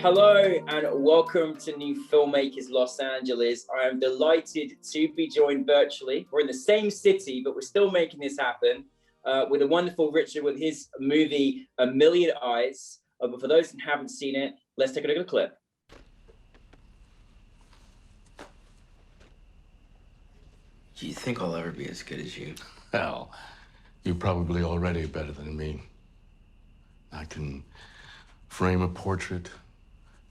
Hello and welcome to New Filmmakers Los Angeles. I am delighted to be joined virtually. We're in the same city, but we're still making this happen with a wonderful Richard with his movie, A Million Eyes. But for those who haven't seen it, let's take a look at the clip. Do you think I'll ever be as good as you? Hell, you're probably already better than me. I can frame a portrait,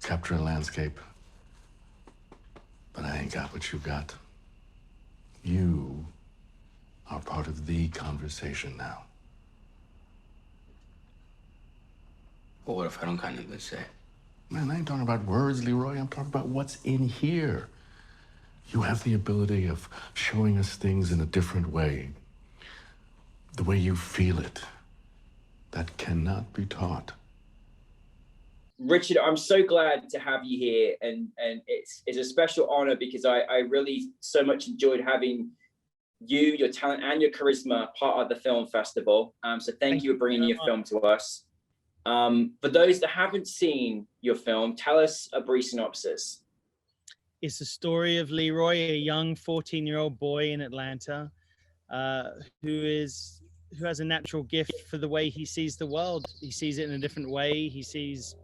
capture a landscape, but I ain't got what you got. You are part of the conversation now. Well, what if I don't kind of say? Man, I ain't talking about words, Leroy. I'm talking about what's in here. You have the ability of showing us things in a different way. The way you feel it. That cannot be taught. Richard, I'm so glad to have you here, and it's a special honor because I really so much enjoyed having you, your talent, and your charisma part of the film festival. So thank you for bringing your film to us. For those that haven't seen your film, tell us a brief synopsis. It's the story of Leroy, a young 14-year-old boy in Atlanta, who has a natural gift for the way he sees the world. He sees it in a different way. He sees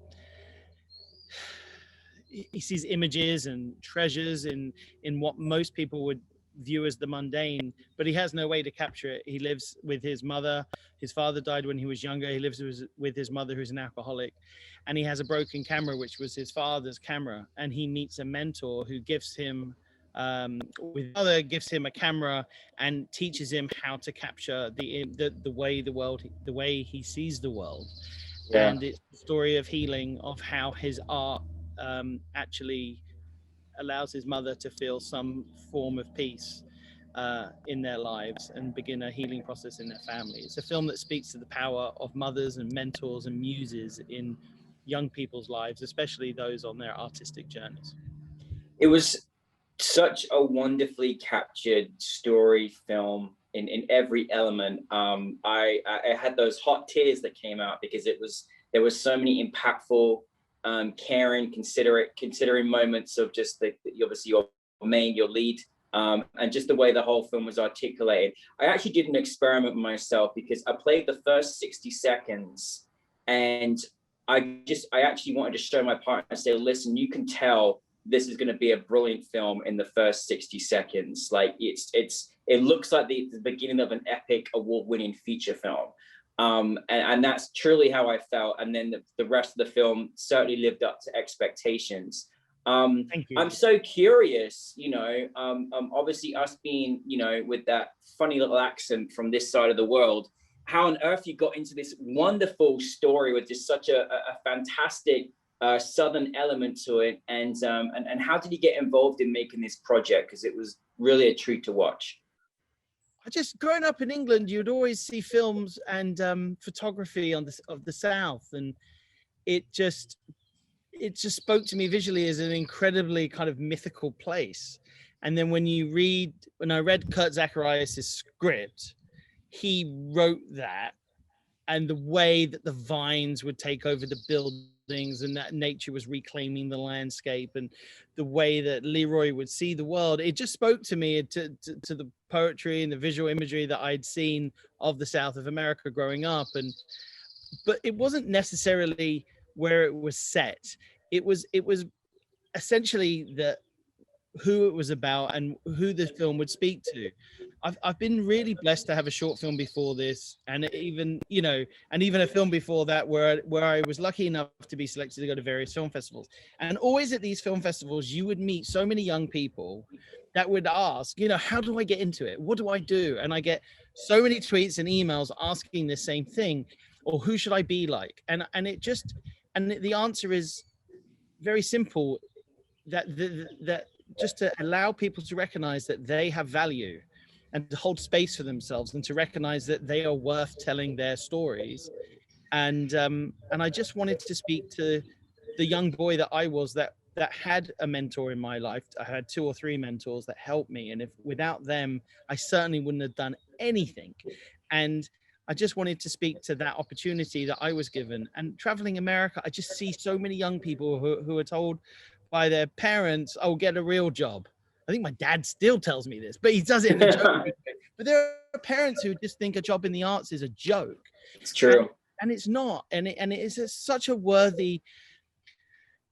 images and treasures in what most people would view as the mundane, but he has no way to capture it. He lives with his mother. His father died when he was younger. He lives with his mother, who's an alcoholic, and he has a broken camera, which was his father's camera. And he meets a mentor who gives him gives him a camera and teaches him how to capture the way he sees the world. Yeah. And it's the story of healing, of how his art actually allows his mother to feel some form of peace in their lives and begin a healing process in their family. It's a film that speaks to the power of mothers and mentors and muses in young people's lives, especially those on their artistic journeys. It was such a wonderfully captured story film in every element. I had those hot tears that came out because there was so many impactful, caring, considering moments of just obviously your lead, and just the way the whole film was articulated. I actually did an experiment with myself because I played the first 60 seconds, and I actually wanted to show my partner and say, listen, you can tell this is going to be a brilliant film in the first 60 seconds. Like it looks like the beginning of an epic award-winning feature film. And that's truly how I felt. And then the rest of the film certainly lived up to expectations. Thank you. I'm so curious, obviously us being, with that funny little accent from this side of the world, how on earth you got into this wonderful story with just such a fantastic Southern element to it. And how did you get involved in making this project? Because it was really a treat to watch. Just growing up in England, you'd always see films and photography of the South, and it just spoke to me visually as an incredibly kind of mythical place. And then when I read Kurt Zacharias' script, he wrote that, and the way that the vines would take over the buildings and that nature was reclaiming the landscape, and the way that Leroy would see the world, it just spoke to me to the poetry and the visual imagery that I'd seen of the South of America growing up. But it wasn't necessarily where it was set. It was essentially who it was about and who the film would speak to. I've been really blessed to have a short film before this, and even a film before that where I was lucky enough to be selected to go to various film festivals. And always at these film festivals, you would meet so many young people that would ask, how do I get into it? What do I do? And I get so many tweets and emails asking the same thing, or who should I be like? And the answer is very simple, that just to allow people to recognize that they have value and to hold space for themselves and to recognize that they are worth telling their stories. And I just wanted to speak to the young boy that I was, that had a mentor in my life. I had 2 or 3 mentors that helped me. And without them, I certainly wouldn't have done anything. And I just wanted to speak to that opportunity that I was given. And traveling America, I just see so many young people who are told by their parents, oh, get a real job. I think my dad still tells me this, but he does it in a joke. But there are parents who just think a job in the arts is a joke. It's true. And it's not. And it is such a worthy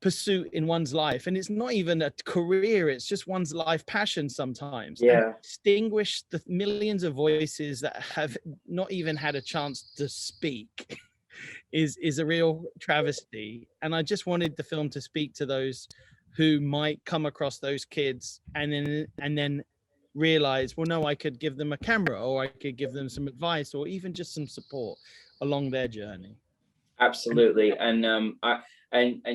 pursuit in one's life, and it's not even a career, it's just one's life passion sometimes. Yeah. And distinguish the millions of voices that have not even had a chance to speak is a real travesty. And I just wanted the film to speak to those who might come across those kids and then realize, well, no, I could give them a camera, or I could give them some advice, or even just some support along their journey. Absolutely. And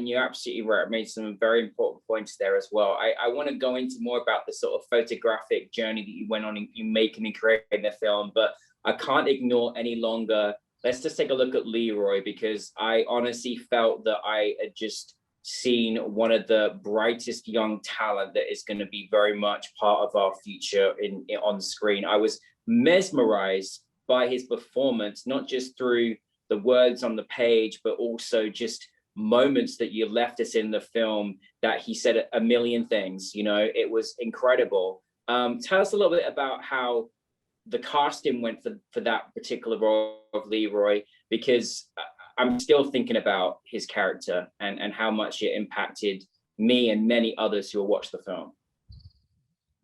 you're absolutely right. I made some very important points there as well. I want to go into more about the sort of photographic journey that you went on in making and creating the film, but I can't ignore any longer. Let's just take a look at Leroy, because I honestly felt that I had just seen one of the brightest young talent that is going to be very much part of our future on screen. I was mesmerized by his performance, not just through the words on the page, but also just moments that you left us in the film that he said a million things. You know, it was incredible. Tell us a little bit about how the casting went for that particular role of Leroy, because I'm still thinking about his character and how much it impacted me and many others who will watch the film.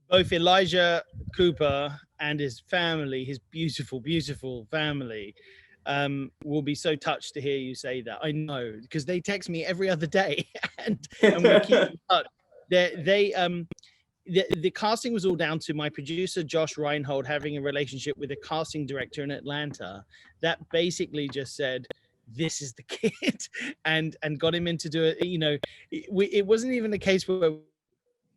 Both Elijah Cooper and his family, his beautiful, beautiful family, will be so touched to hear you say that. I know, because they text me every other day, and we keep in touch. The casting was all down to my producer Josh Reinhold having a relationship with a casting director in Atlanta that basically just said, this is the kid, and got him in to do it. You know, it wasn't even a case where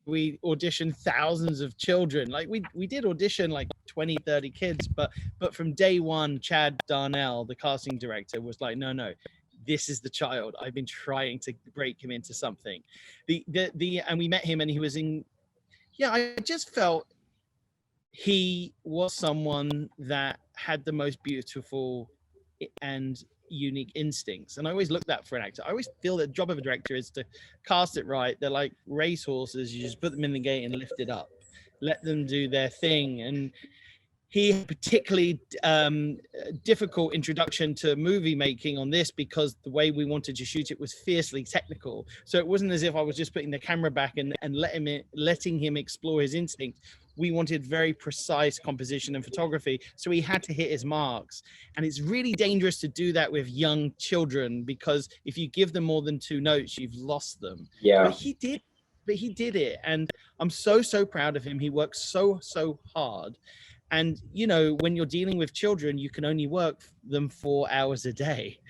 we auditioned thousands of children. Like we did audition like 20, 30 kids, but from day one, Chad Darnell, the casting director, was like, no, this is the child. I've been trying to break him into something. And we met him, and he was in, I just felt he was someone that had the most beautiful and unique instincts. And I always look that for an actor. I always feel the job of a director is to cast it right. They're like racehorses. You just put them in the gate and lift it up, let them do their thing. And he had particularly difficult introduction to movie making on this, because the way we wanted to shoot it was fiercely technical. So it wasn't as if I was just putting the camera back and letting him explore his instinct. We wanted very precise composition and photography, so he had to hit his marks. And it's really dangerous to do that with young children, because if you give them more than 2 notes, you've lost them. Yeah. But he did it, and I'm so proud of him. He works so hard. And you know, when you're dealing with children, you can only work them 4 hours a day.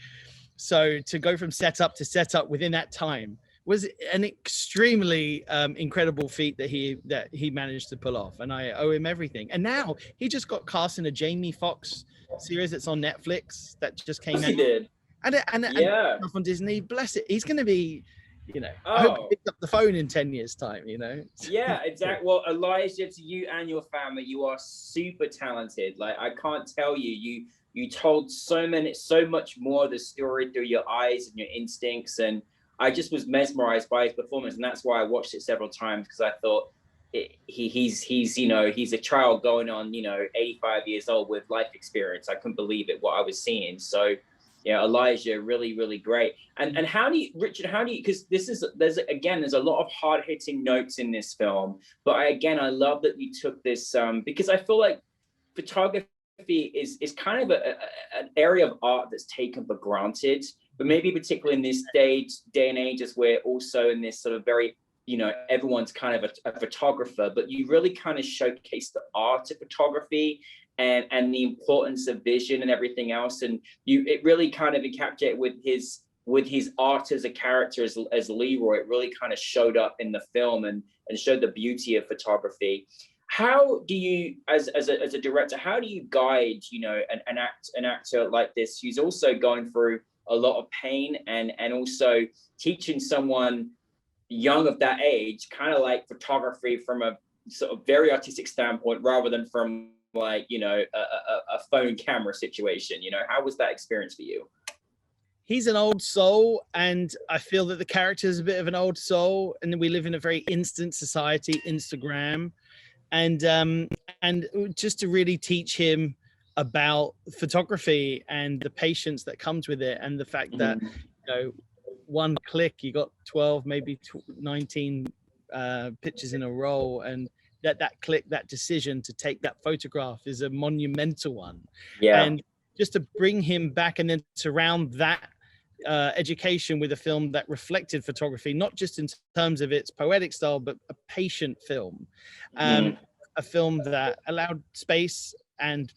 So to go from setup to setup within that time was an extremely incredible feat that he managed to pull off, and I owe him everything. And now he just got cast in a Jamie Foxx series that's on Netflix that just came out. He did. And on Disney. Bless it. He's going to be, you know, I hope he picks up the phone in 10 years time, you know. Yeah, exactly. Well, Elijah, to you and your family, you are super talented. Like, I can't tell you, you told so much more of the story through your eyes and your instincts, and I just was mesmerized by his performance, and that's why I watched it several times, because I thought he's you know, he's a child going on, you know, 85 years old with life experience. I couldn't believe it, what I was seeing. So yeah, Elijah, really great. And how do you, Richard, because there's a lot of hard hitting notes in this film, but I love that you took this because I feel like photography is kind of an area of art that's taken for granted, but maybe particularly in this day and age, as we're also in this sort of very, you know, everyone's kind of a photographer, but you really kind of showcase the art of photography and the importance of vision and everything else. And it really kind of encapsulated with his art as a character, as Leroy. It really kind of showed up in the film and showed the beauty of photography. How do you, as a director, how do you guide, you know, an actor like this who's also going through a lot of pain and also teaching someone young of that age, kind of like photography from a sort of very artistic standpoint, rather than from like, you know, a phone camera situation? You know, how was that experience for you? He's an old soul, and I feel that the character is a bit of an old soul, and we live in a very instant society, Instagram, and just to really teach him about photography and the patience that comes with it, and the fact that, you know, one click you got 12, maybe 19 pictures in a row, and that click, that decision to take that photograph is a monumental one. Yeah. And just to bring him back and then surround that education with a film that reflected photography, not just in terms of its poetic style, but a patient film, a film that allowed space and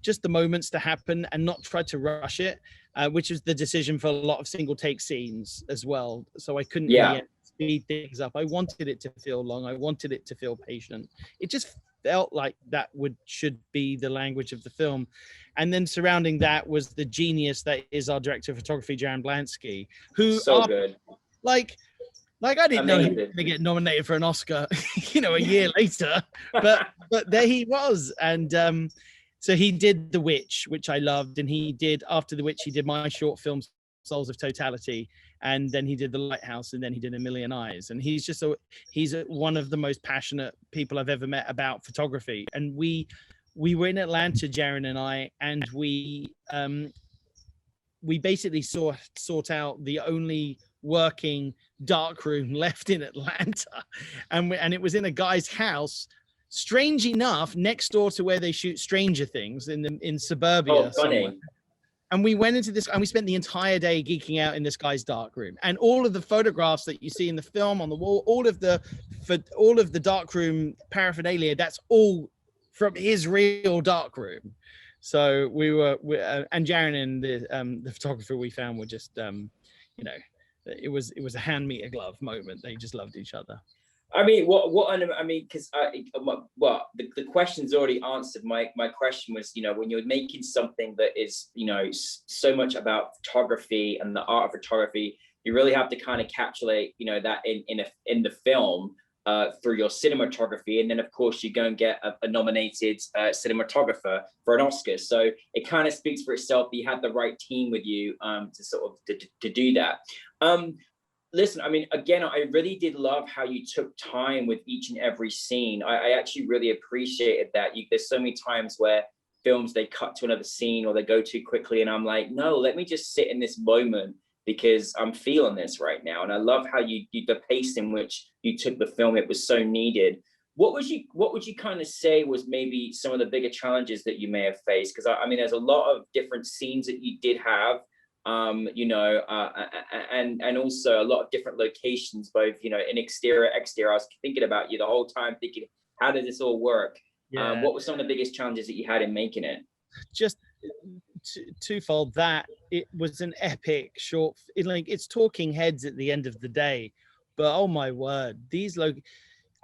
just the moments to happen and not try to rush it, which is the decision for a lot of single take scenes as well. So I couldn't really speed things up. I wanted it to feel long. I wanted it to feel patient. It just felt like that should be the language of the film. And then surrounding that was the genius that is our director of photography, Jaron Blansky, who good. Like I didn't know he was going to get nominated for an Oscar, you know, a year later, but there he was. And so he did The Witch, which I loved, and he did, after The Witch, he did my short film Souls of Totality, and then he did The Lighthouse, and then he did A Million Eyes. And he's just he's one of the most passionate people I've ever met about photography. And we were in Atlanta, Jaron and I, and we basically sought out the only working darkroom left in Atlanta, and it was in a guy's house, strange enough, next door to where they shoot Stranger Things in suburbia. Oh, funny. Somewhere. And we went into this, and we spent the entire day geeking out in this guy's darkroom. And all of the photographs that you see in the film on the wall, all of the darkroom paraphernalia, that's all from his real darkroom. So and Jaron and the photographer we found were just, you know, it was a hand meet a glove moment. They just loved each other. I mean, because the question's already answered. My question was, you know, when you're making something that is, you know, so much about photography and the art of photography, you really have to kind of encapsulate, you know, that in the film through your cinematography, and then of course you go and get a nominated cinematographer for an Oscar. So it kind of speaks for itself that you had the right team with you to sort of to do that. Listen, I mean, again, I really did love how you took time with each and every scene. I actually really appreciated that. There's so many times where films, they cut to another scene or they go too quickly, and I'm like, no, let me just sit in this moment because I'm feeling this right now. And I love how the pace in which you took the film, it was so needed. What would you kind of say was maybe some of the bigger challenges that you may have faced? Because I mean, there's a lot of different scenes that you did have. You know, and also a lot of different locations, both, you know, in exterior. I was thinking about you the whole time, thinking, how does this all work? Yeah. What were some of the biggest challenges that you had in making it? Just twofold. That it was an epic short. It's talking heads at the end of the day, but oh my word,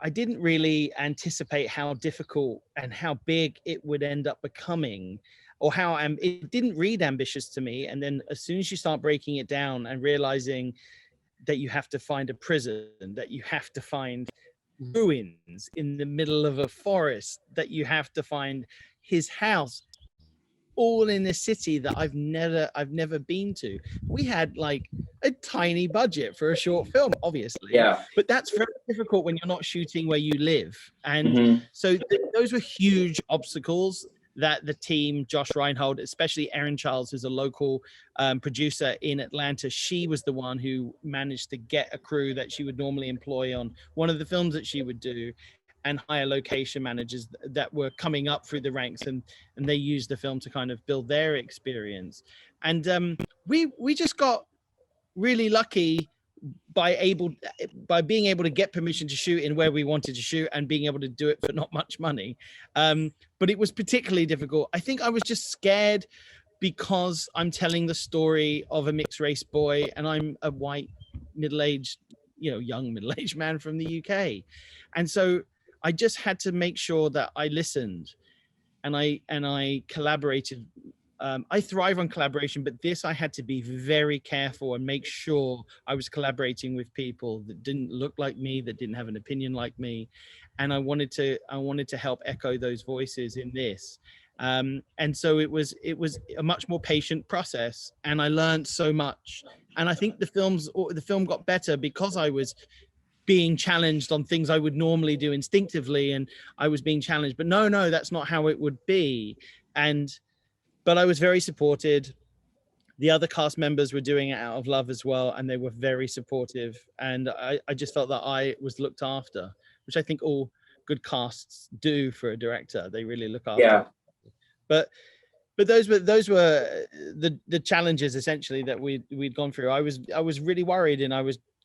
I didn't really anticipate how difficult and how big it would end up becoming. Or how it didn't read ambitious to me. And then as soon as you start breaking it down and realizing that you have to find a prison, that you have to find ruins in the middle of a forest, that you have to find his house, all in a city that I've never been to. We had like a tiny budget for a short film, obviously. Yeah. But that's very difficult when you're not shooting where you live. And so those were huge obstacles that the team, Josh Reinhold, especially Erin Charles, who's a local producer in Atlanta, she was the one who managed to get a crew that she would normally employ on one of the films that she would do, and hire location managers that were coming up through the ranks, and they used the film to kind of build their experience. And we just got really lucky by being able to get permission to shoot in where we wanted to shoot and being able to do it for not much money. But it was particularly difficult. I think I was just scared because I'm telling the story of a mixed race boy and I'm a white middle-aged, young middle-aged man from the UK. And so I just had to make sure that I listened and I collaborated I thrive on collaboration, but this I had to be very careful and make sure I was collaborating with people that didn't look like me, that didn't have an opinion like me, and I wanted to help echo those voices in this. And so it was a much more patient process, and I learned so much. And I think the film got better because I was being challenged on things I would normally do instinctively, and I was being challenged. But no, that's not how it would be. But I was very supported. The other cast members were doing it out of love as well, and they were very supportive. And I just felt that I was looked after, which I think all good casts do for a director. They really look after. Yeah. But those were the challenges essentially that we'd gone through. I was really worried, and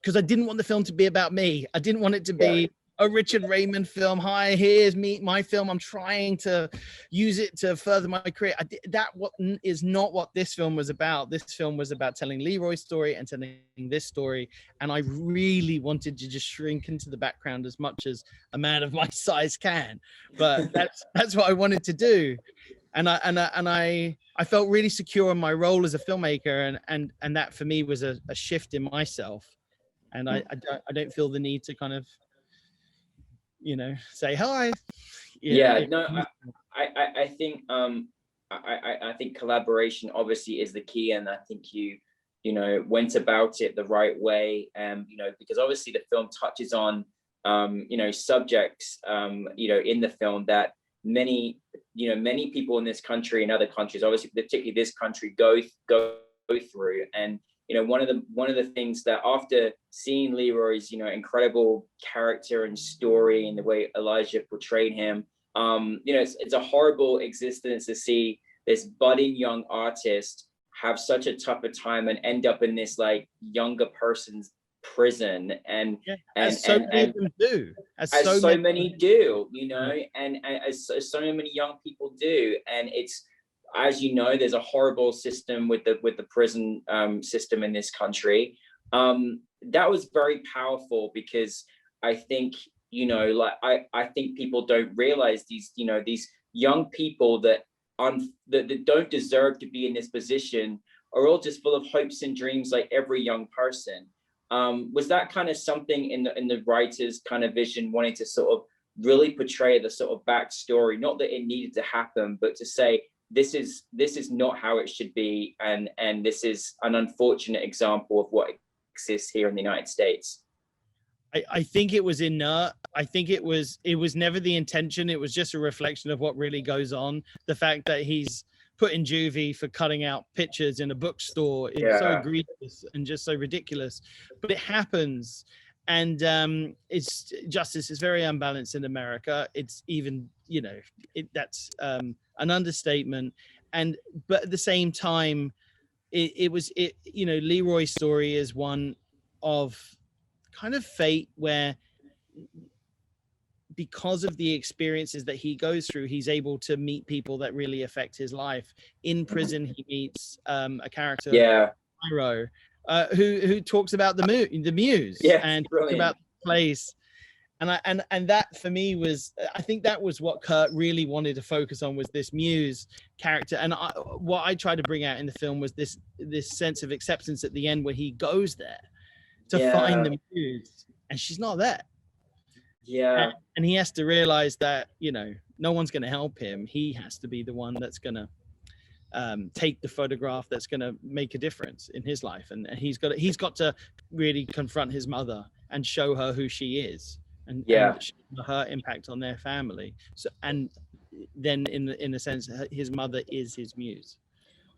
because I didn't want the film to be about me. I didn't want it to be a Richard Raymond film. Hi, here's my film. I'm trying to use it to further my career. That is not what this film was about. This film was about telling Leroy's story and telling this story. And I really wanted to just shrink into the background as much as a man of my size can. But that's what I wanted to do. And I felt really secure in my role as a filmmaker, and that for me was a shift in myself. And I don't feel the need to kind of, say hi. I think I think collaboration obviously is the key, and I think you went about it the right way, because obviously the film touches on subjects in the film that many people in this country and other countries, obviously particularly this country, go through. And one of the things that, after seeing Leroy's incredible character and story and the way Elijah portrayed him, it's a horrible existence to see this budding young artist have such a tougher time and end up in this like younger person's prison, and as so many do, and as so many young people do. And it's, as there's a horrible system with the prison system in this country. That was very powerful, because I think I think people don't realize these young people that don't deserve to be in this position are all just full of hopes and dreams, like every young person. Was that kind of something in the writer's kind of vision, wanting to sort of really portray the sort of backstory, not that it needed to happen, but to say this is not how it should be, and this is an unfortunate example of what exists here in the United States? I think it was inert. I think it was never the intention. It was just a reflection of what really goes on. The fact that he's put in juvie for cutting out pictures in a bookstore is so egregious and just so ridiculous, but it happens. And justice is very unbalanced in America. It's even, that's an understatement. But at the same time, Leroy's story is one of kind of fate, where because of the experiences that he goes through, he's able to meet people that really affect his life. In prison, he meets a character, Pyro, who talks about the muse, and talks about the place. And that for me was, I think that was what Kurt really wanted to focus on, was this muse character. And what I tried to bring out in the film was this sense of acceptance at the end, where he goes there to find the muse, and she's not there. And he has to realize that no one's going to help him. He has to be the one that's going to take the photograph that's going to make a difference in his life. And he's got to really confront his mother and show her who she is, and her impact on their family. So, and then in a sense, his mother is his muse.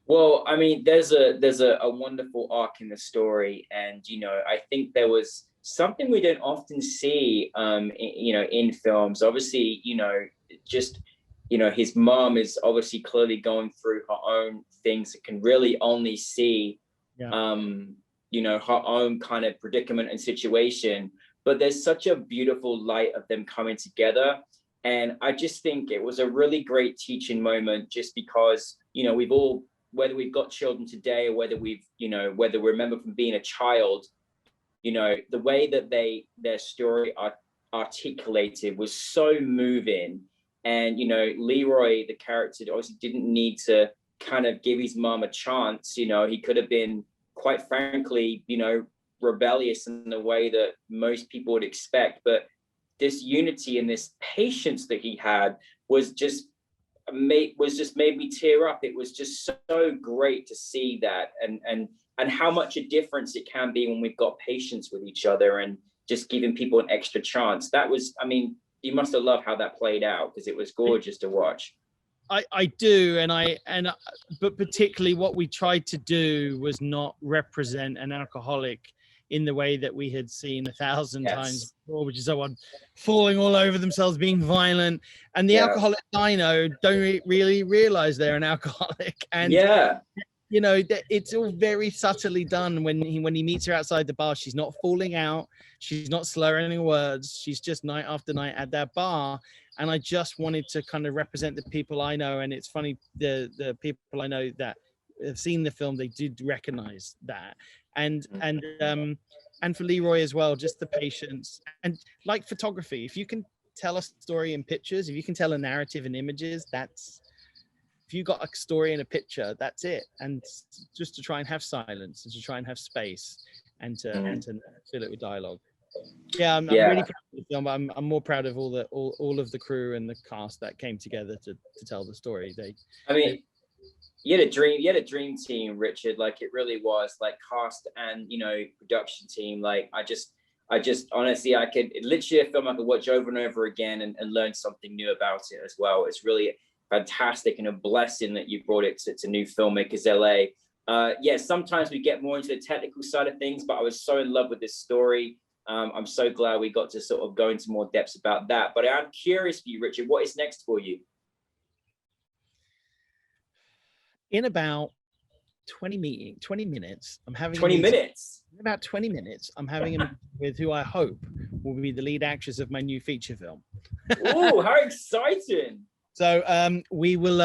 Well, I mean, there's a wonderful arc in the story, and I think there was something we don't often see, in films. Obviously, his mom is obviously clearly going through her own things that can really only see, her own kind of predicament and situation. But there's such a beautiful light of them coming together. And I just think it was a really great teaching moment, just because, we've all, whether we've got children today or whether we remember from being a child, the way that their story articulated was so moving. And, Leroy, the character, obviously didn't need to kind of give his mom a chance. You know, he could have been, quite frankly, you know, rebellious in the way that most people would expect. But this unity and this patience that he had was just made me tear up. It was just so great to see that, and how much a difference it can be when we've got patience with each other and just giving people an extra chance. That was, I mean, you must have loved how that played out, because it was gorgeous to watch. I do, but particularly what we tried to do was not represent an alcoholic in the way that we had seen 1,000 times before, which is someone falling all over themselves, being violent. And the alcoholics I know don't really realize they're an alcoholic. And you know, it's all very subtly done. When he meets her outside the bar, she's not falling out, she's not slurring words, she's just night after night at that bar. And I just wanted to kind of represent the people I know. And it's funny, the people I know that have seen the film, they did recognize that. And for Leroy as well, just the patience. And like photography, if you can tell a story in pictures, if you can tell a narrative in images, if you got a story in a picture, that's it. And just to try and have silence, and to try and have space, and to fill it with dialogue. Yeah, I'm really proud of the film. I'm more proud of all of the crew and the cast that came together to tell the story. You had a dream team, Richard. Like, it really was, like, cast and, you know, production team. Like, I just honestly, I could literally a film I could watch over and over again and learn something new about it as well. It's really fantastic and a blessing that you brought it to New Filmmakers LA. Sometimes we get more into the technical side of things, but I was so in love with this story. I'm so glad we got to sort of go into more depths about that. But I'm curious for you, Richard, what is next for you? In about 20 minutes, I'm having 20 minutes. In about 20 minutes, I'm having a meeting with who I hope will be the lead actress of my new feature film. Oh, how exciting! So we will.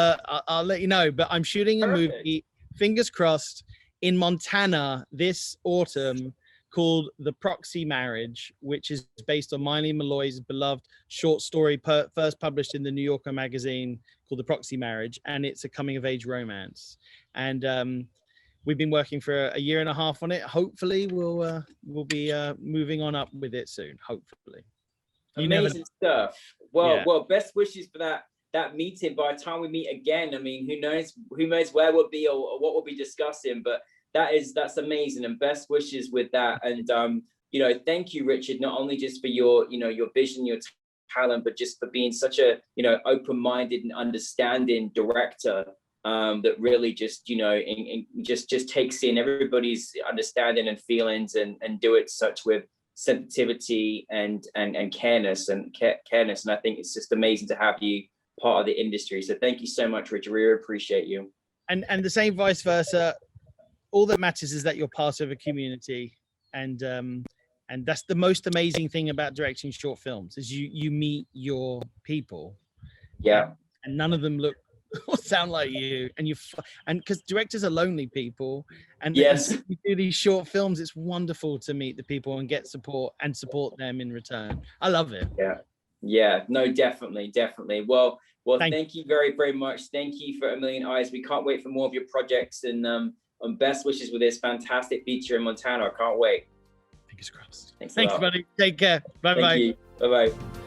I'll let you know. But I'm shooting a movie, fingers crossed, in Montana this autumn, called The Proxy Marriage, which is based on Miley Malloy's beloved short story first published in the New Yorker magazine, called The Proxy Marriage, and it's a coming-of-age romance. And we've been working for a year and a half on it. Hopefully, we'll be moving on up with it soon. Hopefully. Amazing stuff. Well, best wishes for that meeting. By the time we meet again, I mean, who knows where we'll be or what we'll be discussing, but that's amazing, and best wishes with that. And you know, thank you, Richard, not only just for your vision, your talent, but just for being such a, you know, open-minded and understanding director that really just, you know, just takes in everybody's understanding and feelings and do it such with sensitivity and careness. And I think it's just amazing to have you part of the industry. So thank you so much, Richard. We really appreciate you. And the same vice versa. All that matters is that you're part of a community, and that's the most amazing thing about directing short films, is you meet your people. Yeah. And none of them look or sound like you, and because directors are lonely people, and yes, you do these short films, it's wonderful to meet the people and get support and support them in return. I love it. Yeah, no, definitely. Well, thank you very, very much. Thank you for A Million Eyes. We can't wait for more of your projects, and best wishes with this fantastic feature in Montana. I can't wait. Fingers crossed. Thanks, buddy. Take care. Bye bye. Bye bye.